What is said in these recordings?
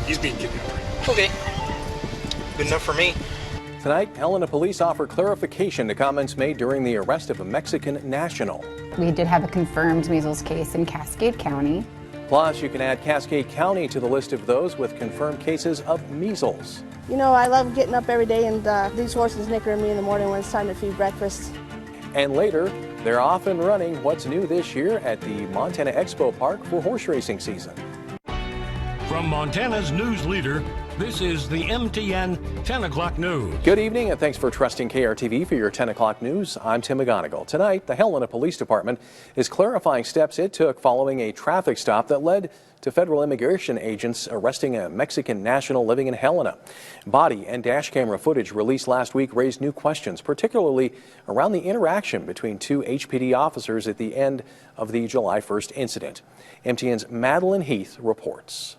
he's being kidnapped right now. Okay. Good enough for me. Tonight, Helena police offer clarification to comments made during the arrest of a Mexican national. We did have a confirmed measles case in Cascade County. Plus, you can add Cascade County to the list of those with confirmed cases of measles. You know, I love getting up every day and these horses nickering me in the morning when it's time to feed breakfast. And later, they're off and running what's new this year at the Montana Expo Park for horse racing season. From Montana's news leader, this is the MTN 10 o'clock news. Good evening and thanks for trusting KRTV for your 10 o'clock news. I'm Tim McGonigal. Tonight, the Helena Police Department is clarifying steps it took following a traffic stop that led to federal immigration agents arresting a Mexican national living in Helena. Body and dash camera footage released last week raised new questions, particularly around the interaction between two HPD officers at the end of the July 1st incident. MTN's Madeline Heath reports.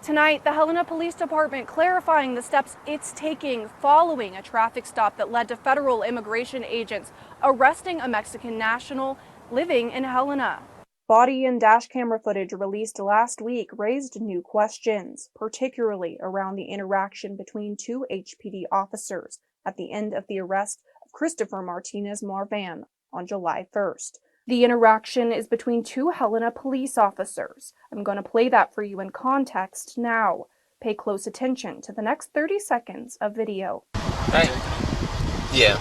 Tonight, the Helena Police Department clarifying the steps it's taking following a traffic stop that led to federal immigration agents arresting a Mexican national living in Helena. Body and dash camera footage released last week raised new questions, particularly around the interaction between two HPD officers at the end of the arrest of Christopher Martinez Marvan on July 1st. The interaction is between two Helena police officers. I'm going to play that for you in context now. Pay close attention to the next 30 seconds of video. Right. Yeah.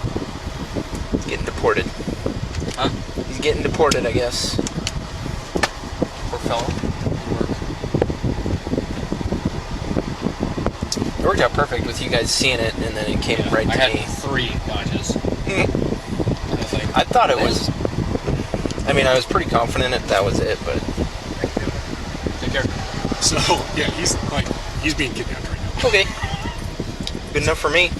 He's getting deported. Huh? He's getting deported, I guess. Poor fellow. It worked out perfect with you guys seeing it, and then it came right to me. I had 3 dodges. I thought it was... I mean, I was pretty confident that was it, but... Take care. So, yeah, he's being kidnapped right now. Okay. Good enough for me.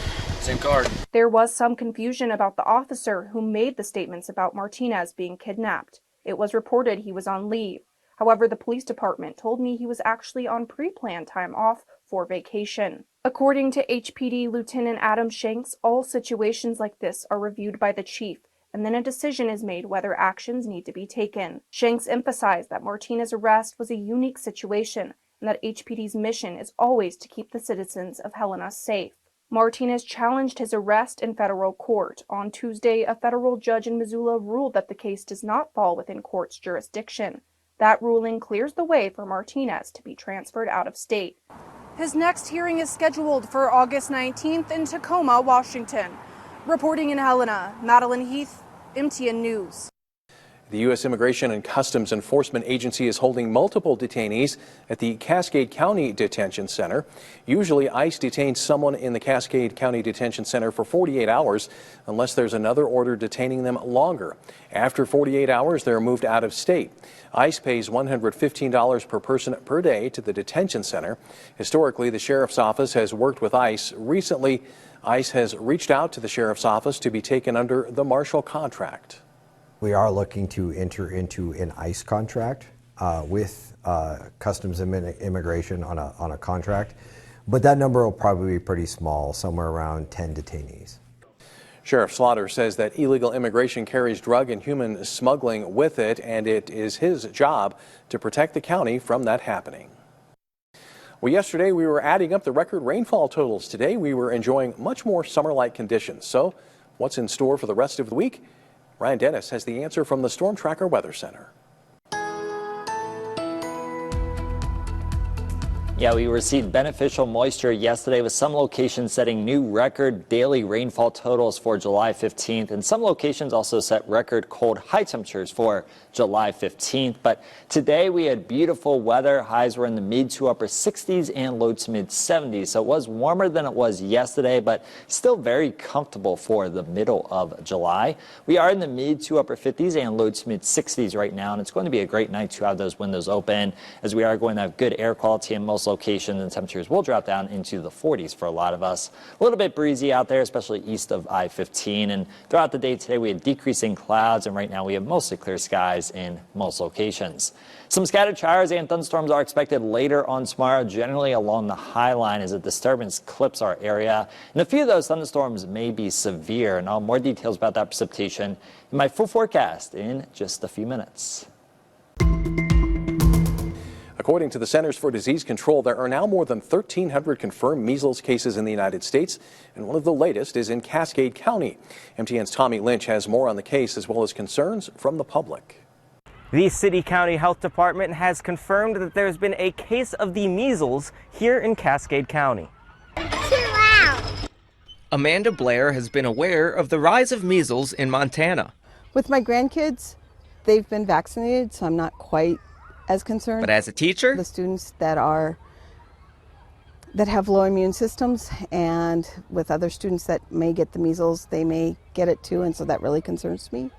Same card. There was some confusion about the officer who made the statements about Martinez being kidnapped. It was reported he was on leave. However, the police department told me he was actually on pre-planned time off for vacation. According to HPD Lieutenant Adam Shanks, all situations like this are reviewed by the chief, and then a decision is made whether actions need to be taken. Shanks emphasized that Martinez's arrest was a unique situation and that HPD's mission is always to keep the citizens of Helena safe. Martinez challenged his arrest in federal court. On Tuesday, a federal judge in Missoula ruled that the case does not fall within court's jurisdiction. That ruling clears the way for Martinez to be transferred out of state. His next hearing is scheduled for August 19th in Tacoma, Washington. Reporting in Helena, Madeline Heath, MTN News. The U.S. Immigration and Customs Enforcement Agency is holding multiple detainees at the Cascade County Detention Center. Usually, ICE detains someone in the Cascade County Detention Center for 48 hours unless there's another order detaining them longer. After 48 hours, they're moved out of state. ICE pays $115 per person per day to the detention center. Historically, the sheriff's office has worked with ICE. Recently, ICE has reached out to the sheriff's office to be taken under the Marshall contract. We are looking to enter into an ICE contract with Customs and Immigration on a contract, but that number will probably be pretty small, somewhere around 10 detainees. Sheriff Slaughter says that illegal immigration carries drug and human smuggling with it, and it is his job to protect the county from that happening. Well, yesterday we were adding up the record rainfall totals. Today we were enjoying much more summer-like conditions. So what's in store for the rest of the week? Ryan Dennis has the answer from the Storm Tracker Weather Center. Yeah, we received beneficial moisture yesterday with some locations setting new record daily rainfall totals for July 15th, and some locations also set record cold high temperatures for July 15th. But today we had beautiful weather. Highs were in the mid to upper 60s and low to mid 70s. So it was warmer than it was yesterday, but still very comfortable for the middle of July. We are in the mid to upper 50s and low to mid 60s right now, and it's going to be a great night to have those windows open, as we are going to have good air quality in most locations, and temperatures will drop down into the 40s for a lot of us. A little bit breezy out there, especially east of I-15, and throughout the day today we had decreasing clouds, and right now we have mostly clear skies in most locations. Some scattered showers and thunderstorms are expected later on tomorrow, generally along the high line as a disturbance clips our area, and a few of those thunderstorms may be severe, and I'll have more details about that precipitation in my full forecast in just a few minutes. According to the Centers for Disease Control, there are now more than 1,300 confirmed measles cases in the United States, and one of the latest is in Cascade County. MTN's Tommy Lynch has more on the case as well as concerns from the public. The City County Health Department has confirmed that there's been a case of the measles here in Cascade County. Amanda Blair has been aware of the rise of measles in Montana. With my grandkids, they've been vaccinated, so I'm not quite as concerned. But as a teacher, the students that have low immune systems, and with other students that may get the measles, they may get it too, and so that really concerns me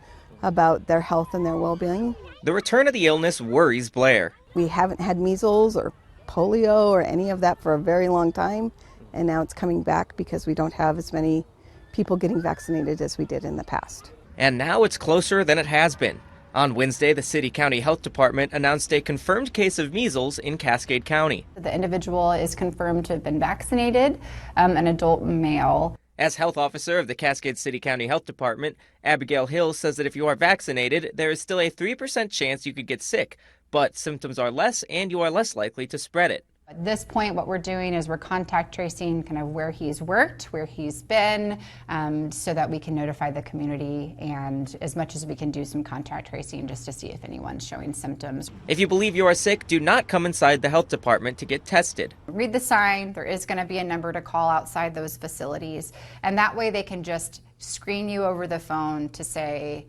about their health and their well-being. The return of the illness worries Blair. We haven't had measles or polio or any of that for a very long time, and now it's coming back because we don't have as many people getting vaccinated as we did in the past. And now it's closer than it has been. On Wednesday, the City County Health Department announced a confirmed case of measles in Cascade County. The individual is confirmed to have been vaccinated, an adult male. As health officer of the Cascade City County Health Department, Abigail Hill says that if you are vaccinated, there is still a 3% chance you could get sick, but symptoms are less and you are less likely to spread it. At this point, what we're doing is we're contact tracing kind of where he's worked, where he's been, so that we can notify the community, and as much as we can do some contact tracing just to see if anyone's showing symptoms. If you believe you are sick, do not come inside the health department to get tested. Read the sign. There is going to be a number to call outside those facilities, and that way they can just screen you over the phone to say,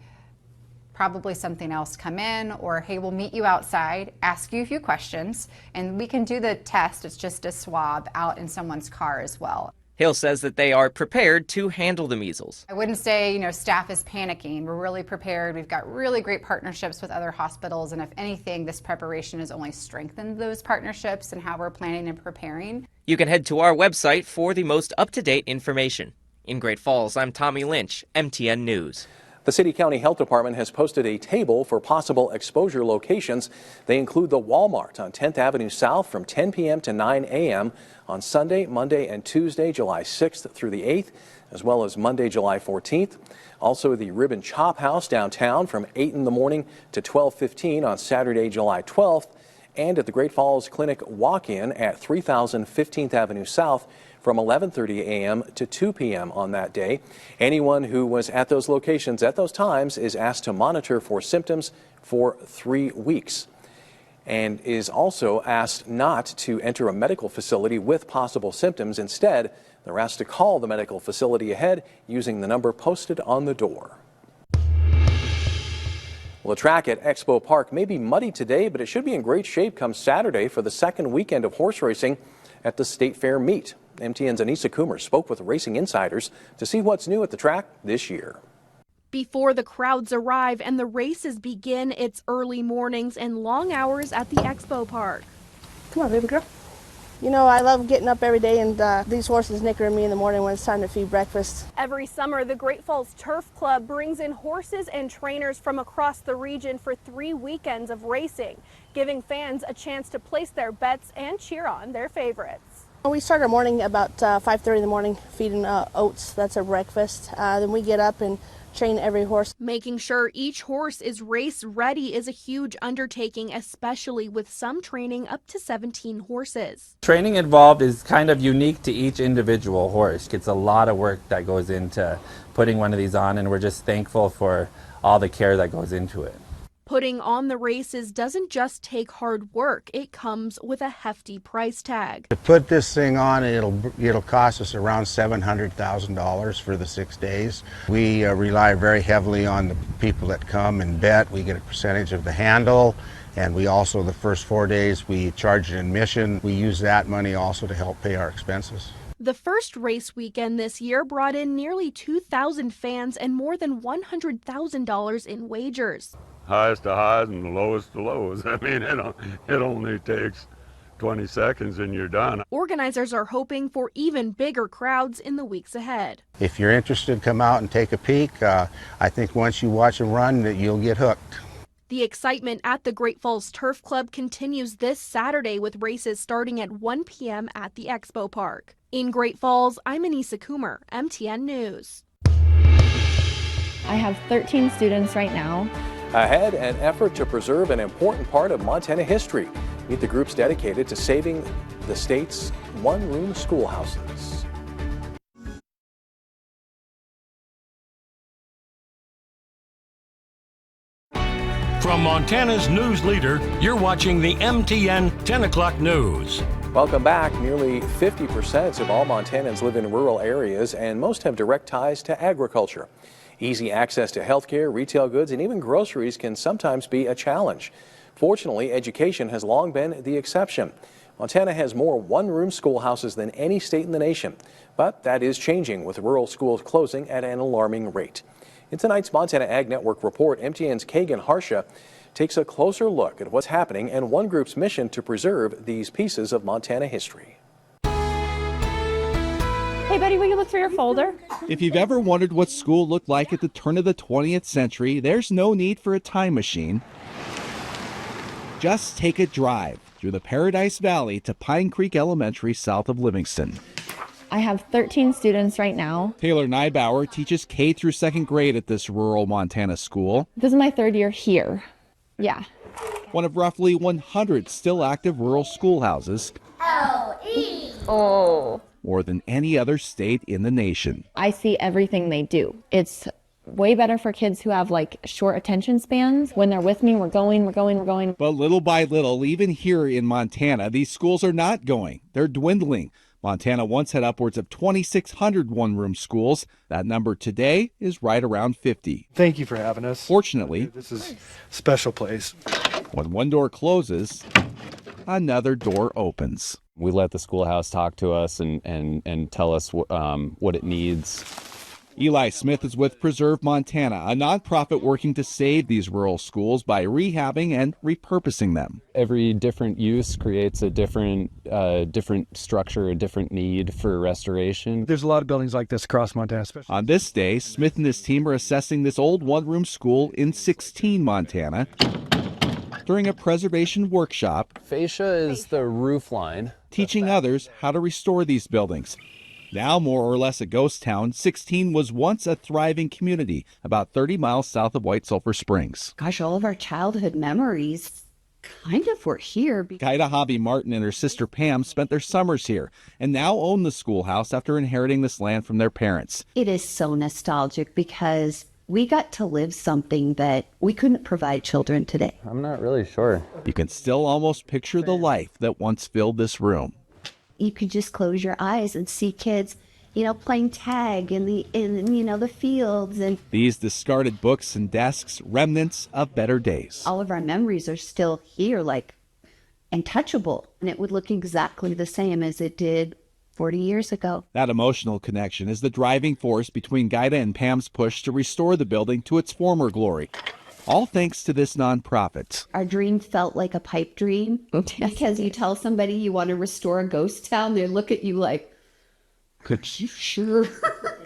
probably something else, come in, or hey, we'll meet you outside, ask you a few questions, and we can do the test. It's just a swab out in someone's car as well. Hill says that they are prepared to handle the measles. I wouldn't say, staff is panicking. We're really prepared. We've got really great partnerships with other hospitals, and if anything, this preparation has only strengthened those partnerships and how we're planning and preparing. You can head to our website for the most up-to-date information. In Great Falls, I'm Tommy Lynch, MTN News. The City County Health Department has posted a table for possible exposure locations. They include the Walmart on 10th Avenue South from 10 p.m. to 9 a.m. on Sunday, Monday, and Tuesday, July 6th through the 8th, as well as Monday, July 14th. Also, the Rib and Chop House downtown from 8 in the morning to 12:15 on Saturday, July 12th, and at the Great Falls Clinic Walk-In at 3000 15th Avenue South from 11:30 a.m. to 2 p.m. on that day. Anyone who was at those locations at those times is asked to monitor for symptoms for 3 weeks and is also asked not to enter a medical facility with possible symptoms. Instead, they're asked to call the medical facility ahead using the number posted on the door. Well, the track at Expo Park may be muddy today, but it should be in great shape come Saturday for the second weekend of horse racing at the State Fair meet. MTN's Anissa Coomer spoke with racing insiders to see what's new at the track this year. Before the crowds arrive and the races begin, it's early mornings and long hours at the Expo Park. Come on, baby girl. I love getting up every day and these horses nickering me in the morning when it's time to feed breakfast. Every summer, the Great Falls Turf Club brings in horses and trainers from across the region for 3 weekends of racing, giving fans a chance to place their bets and cheer on their favorites. We start our morning about 5:30 in the morning, feeding oats. That's our breakfast. Then we get up and train every horse. Making sure each horse is race ready is a huge undertaking, especially with some training up to 17 horses. Training involved is kind of unique to each individual horse. It's a lot of work that goes into putting one of these on, and we're just thankful for all the care that goes into it. Putting on the races doesn't just take hard work, it comes with a hefty price tag. To put this thing on, it'll cost us around $700,000 for the 6 days. We rely very heavily on the people that come and bet. We get a percentage of the handle, and we also, the first 4 days, we charge an admission. We use that money also to help pay our expenses. The first race weekend this year brought in nearly 2,000 fans and more than $100,000 in wagers. Highest to highs and the lowest to lows. I mean, it only takes 20 seconds and you're done. Organizers are hoping for even bigger crowds in the weeks ahead. If you're interested, come out and take a peek. I think once you watch a run, that you'll get hooked. The excitement at the Great Falls Turf Club continues this Saturday with races starting at 1 p.m. at the Expo Park. In Great Falls, I'm Anissa Coomer, MTN News. I have 13 students right now. Ahead, an effort to preserve an important part of Montana history. Meet the groups dedicated to saving the state's one-room schoolhouses. From Montana's news leader, you're watching the MTN 10 o'clock news. Welcome back. Nearly 50% of all Montanans live in rural areas, and most have direct ties to agriculture. Easy access to healthcare, retail goods, and even groceries can sometimes be a challenge. Fortunately, education has long been the exception. Montana has more one-room schoolhouses than any state in the nation, but that is changing with rural schools closing at an alarming rate. In tonight's Montana Ag Network report, MTN's Kagan Harsha takes a closer look at what's happening and one group's mission to preserve these pieces of Montana history. Hey, buddy, will you look through your folder? If you've ever wondered what school looked like at the turn of the 20th century, there's no need for a time machine. Just take a drive through the Paradise Valley to Pine Creek Elementary south of Livingston. I have 13 students right now. Taylor Neibauer teaches K through second grade at this rural Montana school. This is my third year here. Yeah. One of roughly 100 still active rural schoolhouses. L-E. Oh. More than any other state in the nation. I see everything they do. It's way better for kids who have like short attention spans. When they're with me, we're going. But little by little, even here in Montana, these schools are not going. They're dwindling. Montana once had upwards of 2,600 one-room schools. That number today is right around 50. Thank you for having us. Fortunately, this is a special place. When one door closes, another door opens. We let the schoolhouse talk to us and tell us what it needs. Eli Smith is with Preserve Montana, a nonprofit working to save these rural schools by rehabbing and repurposing them. Every different use creates a different structure, a different need for restoration. There's a lot of buildings like this across Montana, especially. On this day, Smith and his team are assessing this old one-room school in 16, Montana. During a preservation workshop, Fascia is the roof line, teaching others how to restore these buildings. Now more or less a ghost town, 16 was once a thriving community about 30 miles south of White Sulphur Springs. Gosh, all of our childhood memories kind of were here. Gaida Hobby Martin and her sister Pam spent their summers here and now own the schoolhouse after inheriting this land from their parents. It is so nostalgic because we got to live something that we couldn't provide children today. I'm not really sure. You can still almost picture the life that once filled this room. You could just close your eyes and see kids, playing tag in the fields. And these discarded books and desks, remnants of better days. All of our memories are still here, and touchable. And it would look exactly the same as it did 40 years ago. That emotional connection is the driving force between Gaida and Pam's push to restore the building to its former glory. All thanks to this nonprofit. Our dream felt like a pipe dream because you tell somebody you want to restore a ghost town, they look at you like, could you sure?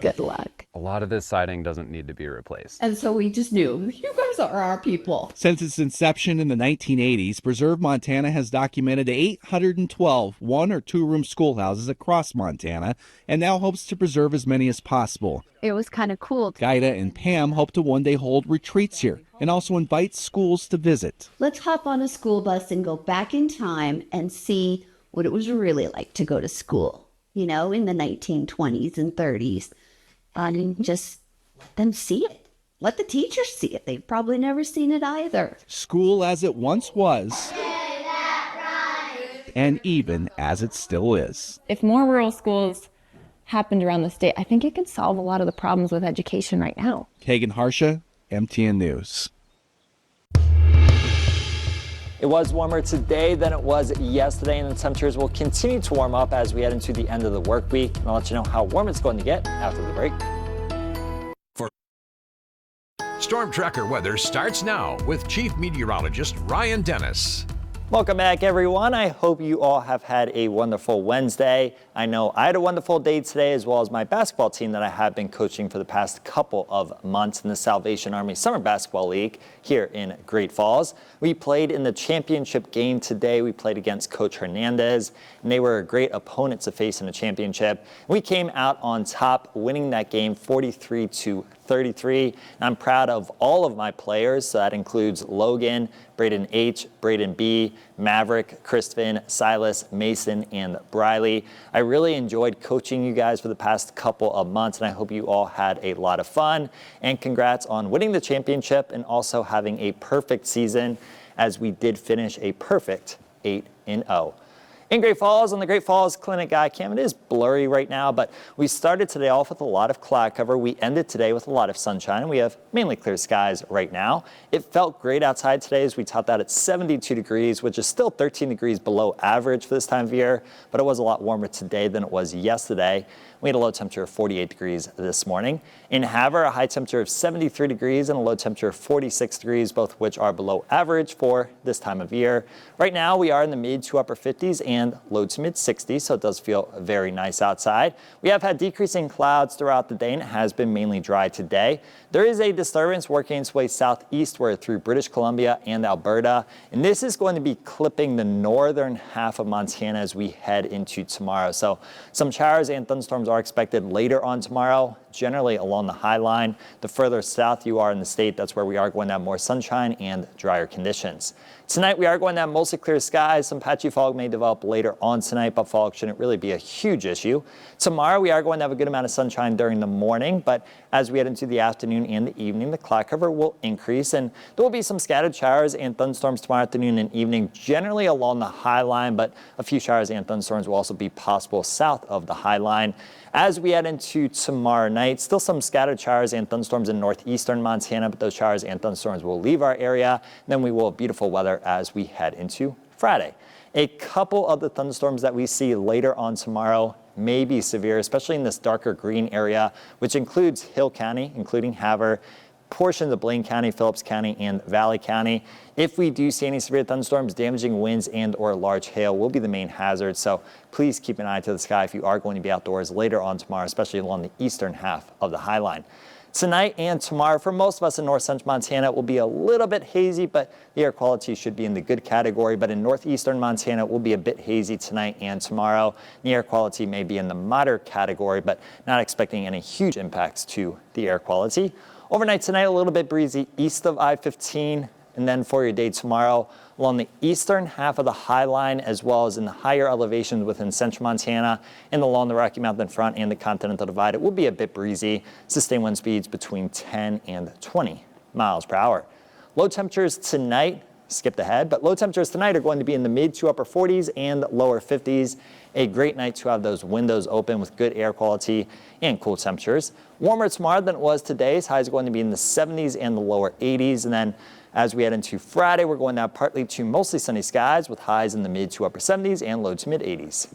Good luck. A lot of this siding doesn't need to be replaced. And so we just knew, you guys are our people. Since its inception in the 1980s, Preserve Montana has documented 812 one- or two-room schoolhouses across Montana and now hopes to preserve as many as possible. It was kind of cool. Gaida and Pam hope to one day hold retreats here and also invite schools to visit. Let's hop on a school bus and go back in time and see what it was really like to go to school, in the 1920s and 30s. And just let them see it. Let the teachers see it. They've probably never seen it either. School as it once was, and even as it still is. If more rural schools happened around the state, I think it could solve a lot of the problems with education right now. Kagan Harsha, MTN News. It was warmer today than it was yesterday, and the temperatures will continue to warm up as we head into the end of the work week. And I'll let you know how warm it's going to get after the break. Storm Tracker weather starts now with Chief Meteorologist Ryan Dennis. Welcome back, everyone. I hope you all have had a wonderful Wednesday. I know I had a wonderful day today, as well as my basketball team that I have been coaching for the past couple of months in the Salvation Army Summer Basketball League here in Great Falls. We played in the championship game today. We played against Coach Hernandez, and they were a great opponent to face in the championship. We came out on top, winning that game 43-30. 33. And I'm proud of all of my players. So that includes Logan, Braden H, Braden B, Maverick, Crispin, Silas, Mason, and Briley. I really enjoyed coaching you guys for the past couple of months, and I hope you all had a lot of fun. And congrats on winning the championship and also having a perfect season, as we did finish a perfect 8-0. In Great Falls, on the Great Falls Clinic Cam, it is blurry right now, but we started today off with a lot of cloud cover. We ended today with a lot of sunshine, and we have mainly clear skies right now. It felt great outside today as we topped out at 72 degrees, which is still 13 degrees below average for this time of year, but it was a lot warmer today than it was yesterday. We had a low temperature of 48 degrees this morning. In Havre, a high temperature of 73 degrees and a low temperature of 46 degrees, both of which are below average for this time of year. Right now, we are in the mid to upper 50s and low to mid 60s, so it does feel very nice outside. We have had decreasing clouds throughout the day, and it has been mainly dry today. There is a disturbance working its way southeastward through British Columbia and Alberta, and this is going to be clipping the northern half of Montana as we head into tomorrow. So some showers and thunderstorms are expected later on tomorrow, generally along the high line. The further south you are in the state, that's where we are going to have more sunshine and drier conditions. Tonight, we are going to have mostly clear skies. Some patchy fog may develop later on tonight, but fog shouldn't really be a huge issue. Tomorrow, we are going to have a good amount of sunshine during the morning, but as we head into the afternoon and the evening, the cloud cover will increase, and there will be some scattered showers and thunderstorms tomorrow afternoon and evening, generally along the high line, but a few showers and thunderstorms will also be possible south of the high line. As we head into tomorrow night, still some scattered showers and thunderstorms in northeastern Montana, but those showers and thunderstorms will leave our area. Then we will have beautiful weather as we head into Friday. A couple of the thunderstorms that we see later on tomorrow may be severe, especially in this darker green area, which includes Hill County, including Havre, portions of Blaine County, Phillips County, and Valley County. If we do see any severe thunderstorms, damaging winds and or large hail will be the main hazard. So please keep an eye to the sky if you are going to be outdoors later on tomorrow, especially along the eastern half of the high line. Tonight and tomorrow, for most of us in north central Montana, it will be a little bit hazy, but the air quality should be in the good category. But in northeastern Montana, it will be a bit hazy tonight and tomorrow. The air quality may be in the moderate category, but not expecting any huge impacts to the air quality. Overnight tonight, a little bit breezy east of I-15, and then for your day tomorrow, along the eastern half of the high line, as well as in the higher elevations within central Montana and along the Rocky Mountain front and the Continental Divide, it will be a bit breezy. Sustained wind speeds between 10 and 20 miles per hour. Low temperatures tonight, skipped ahead, but low temperatures tonight are going to be in the mid to upper 40s and lower 50s. A great night to have those windows open with good air quality and cool temperatures. Warmer tomorrow than it was today. Highs are going to be in the 70s and the lower 80s. And then as we head into Friday, we're going to have partly to mostly sunny skies with highs in the mid to upper 70s and low to mid 80s.